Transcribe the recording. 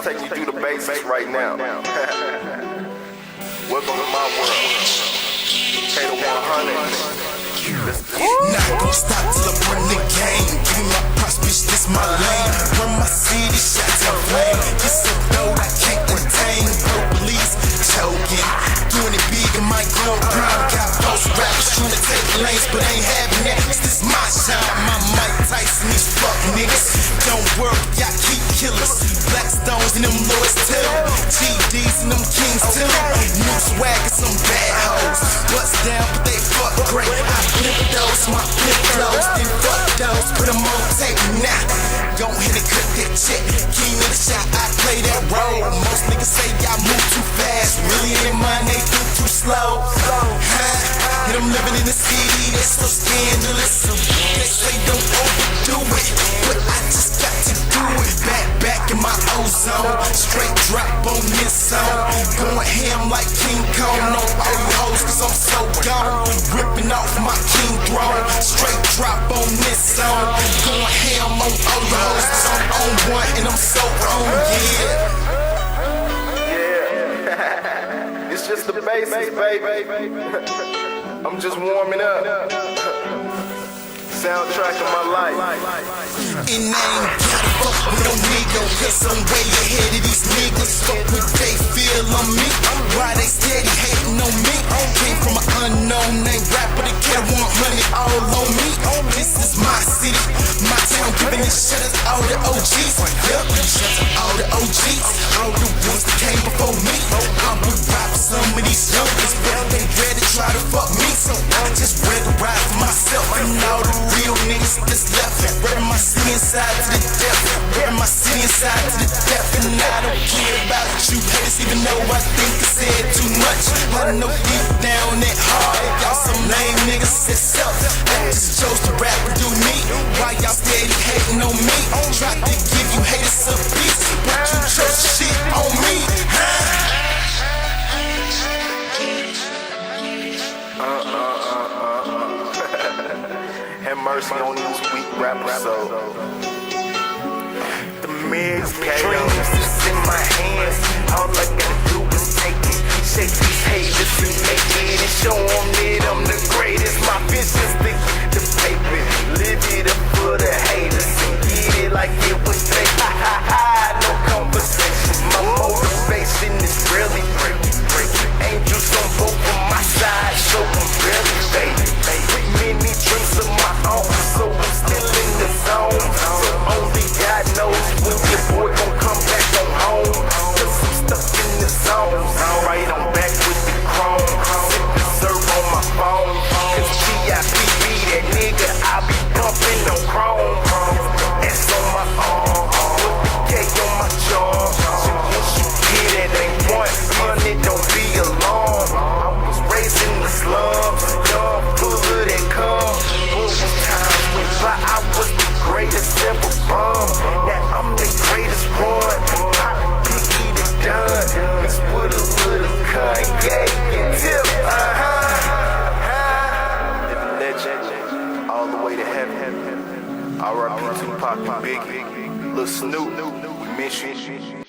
just taking you through the basics right now. Welcome to my world. Kato 100. Not gon' stop till I run the game. Give me my props, bitch, this my lane. Run my city, shots of flame. It's so dope, I can't contain. Police choking, doing it big in my grown ground. Got most rappers trying to take lanes, but ain't having that. This is my shine, my Mike Tyson, these fuck niggas. Don't worry, y'all keep killers. Black stones and them lords too. GDs and them kings too. New swag and some bad hoes. Bust down, but they fuck great. I flip those, my flip clothes. Then fuck those, put them on tape now. Gon' hit it, cut that check. King of the shot, I play that role. Most niggas say y'all move too fast. Really ain't mine, they think too slow. And I'm living in the city, that's so scandalous. They say don't overdo it, but I just got to do it. Back in my ozone, straight drop on this song. Going ham like King Kong, no old hoes, cause I'm so gone. Ripping off my king throne, straight drop on this song. Going ham on old hoes, cause I'm on one and I'm so on, Yeah. It's just the basics, baby. I'm just warming up. Soundtrack of my life. And I ain't gotta fuck with no nigga, cause I'm way ahead of these niggas. Fuck what they feel on me, why they steady hating on me. Came from an unknown name rapper, the kid want money all on me. This is my city, my town, giving this shit to all the OGs. Yup, shut to all the OGs, all the ones that came before me. I would rap some of these youngers, but they ready to try to fuck me. So I just rather ride for myself and all the real niggas that's left. Rapping my city inside to the death. Rapping my city inside to the death. And I don't care about you haters, even though I think I said too much. I know deep down that hard, y'all some lame niggas itself. I just chose to rap and do me. Why y'all steady hating on me? Tried to give you haters a piece, but you chose shit on me. Have mercy on these weak rappers, so the mix dreams is in my hands. All I gotta do is take it, shake these haters and make it, and show them that I'm the greatest. My vision's the paper, live it up for the haters and get it like it was fake. Ha ha ha, no conversation. My motivation is really breaking. Angels on both of my side, so I'm really fading. With many dreams of my own, so I'm still in the zone. So only God knows when your boy gon' come back on home. Cause I'm stuck in the zone. Right on back with the chrome, sippin' syrup on my phone. Cause G.I.P.B. that nigga, I be bumpin' on chrome. S on my arm, with the K on my jaw. So once you get it, ain't 100, don't be alarmed. I was raised in the slums, young, full of that cum. Bullshit times went by, I was the greatest ever born. Now I'm the greatest one. Pop, Biggie the Dunn, mixed with a little Kanye and Tip. Living legend, all the way to heaven. R.I.P. Tupac and Biggie, Lil Snoop, we miss you.